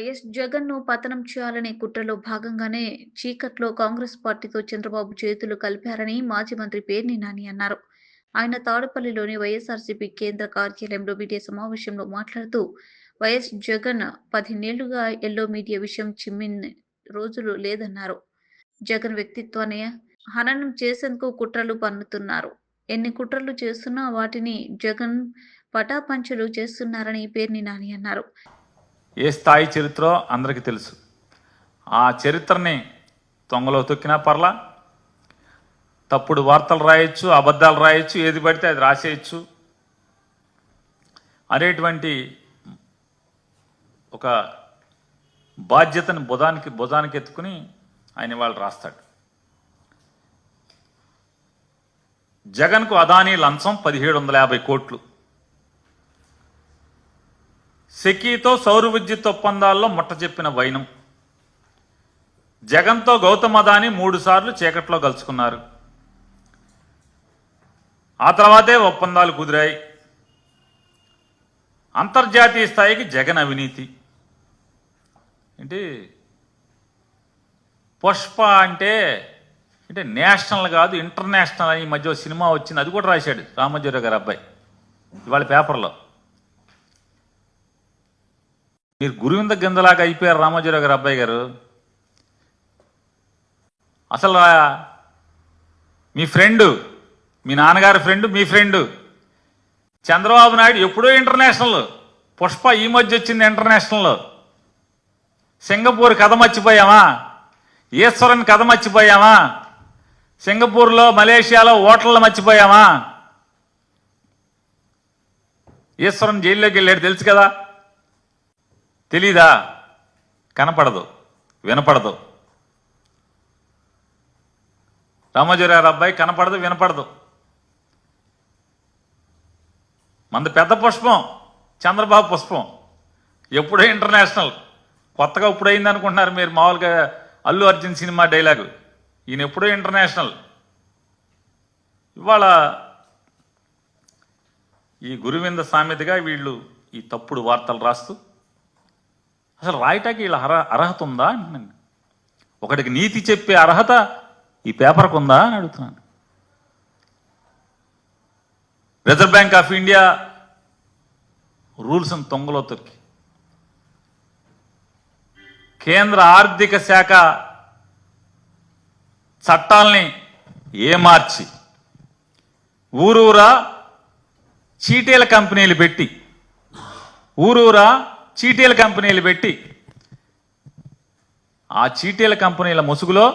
YS జగన్‌ను పతనం చేయాలనే కుట్రలో భాగంగానే చీకట్లో కాంగ్రెస్ పార్టీతో చంద్రబాబు చేతులు కలిపారని మాజీ మంత్రి పేర్ని నాని అన్నారు. ఆయన తాడేపల్లిలోని వైఎస్ఆర్సీపీ కేంద్ర కార్యాలయంలో మీడియా సమావేశంలో మాట్లాడుతూ, వైఎస్ జగన్ 10 ఏళ్లుగా ఎల్లో మీడియా విషయం చిమ్మిన రోజులు లేదన్నారు. జగన్ వ్యక్తిత్వాన్ని హననం చేసేందుకు కుట్రలు పన్నుతున్నారు. ఎన్ని కుట్రలు చేస్తున్నా వాటిని జగన్ పటాపంచలు చేస్తున్నారని పేర్ని నాని అన్నారు. ఏ స్థాయి చరిత్రో అందరికీ తెలుసు. ఆ చరిత్రని తొంగలో తొక్కినా పర్లా, తప్పుడు వార్తలు రాయొచ్చు, అబద్ధాలు రాయొచ్చు, ఏది పడితే అది రాసేయచ్చు అనేటువంటి ఒక బాధ్యతని భుజానికి ఎత్తుకుని ఆయన వాళ్ళు రాస్తాడు. జగన్కు అదానీ లంచం 1750 కోట్లు. సెకీతో సౌర విద్యుత్ ఒప్పందాల్లో ముట్ట చెప్పిన వైనం. జగన్తో గౌతమ్ అదానీ 3 సార్లు చీకట్లో కలుసుకున్నారు. ఆ తర్వాతే ఒప్పందాలు కుదిరాయి. అంతర్జాతీయ స్థాయికి జగన్ అవినీతి ఏంటి? పుష్ప అంటే నేషనల్ కాదు ఇంటర్నేషనల్ అని ఈ మధ్య సినిమా వచ్చింది, అది కూడా రాశాడు రామోజీరావు గారి అబ్బాయి ఇవాళ పేపర్లో. మీరు గురువింద గింజలాగా అయిపోయారు రామోజీరావు గారి అబ్బాయి గారు. అసలు మీ ఫ్రెండు, మీ నాన్నగారి ఫ్రెండు, మీ ఫ్రెండు చంద్రబాబు నాయుడు ఎప్పుడో ఇంటర్నేషనల్, పుష్ప ఈ మధ్య వచ్చింది ఇంటర్నేషనల్. సింగపూర్ కథ మర్చిపోయామా? ఈశ్వరన్ కథ మర్చిపోయామా? సింగపూర్లో మలేషియాలో హోటళ్ళు మర్చిపోయామా? ఈశ్వరన్ జైల్లోకి వెళ్ళాడు తెలుసు కదా, తెలీదా? కనపడదు, వినపడదు. రామోజీరావు అబ్బాయి కనపడదు, వినపడదు. మంది పెద్ద పుష్పం, చంద్రబాబు పుష్పం ఎప్పుడో ఇంటర్నేషనల్. కొత్తగా ఇప్పుడు అయింది అనుకుంటున్నారు మీరు. మామూలుగా అల్లు అర్జున్ సినిమా డైలాగు, ఈయన ఎప్పుడో ఇంటర్నేషనల్. ఇవాళ ఈ గురువింద సామెతగా వీళ్ళు ఈ తప్పుడు వార్తలు రాస్తూ, అసలు రాయటానికి వీళ్ళ అర్హత ఉందా? ఒకటికి నీతి చెప్పే అర్హత ఈ పేపర్కు ఉందా అని అడుగుతున్నాను. రిజర్వ్ బ్యాంక్ ఆఫ్ ఇండియా రూల్స్ని తొంగలో తొక్కి, కేంద్ర ఆర్థిక శాఖ చట్టాలని ఏమార్చి, ఊరూరా చీటీల కంపెనీలు పెట్టి, ఆ చీటీల కంపెనీల ముసుగులో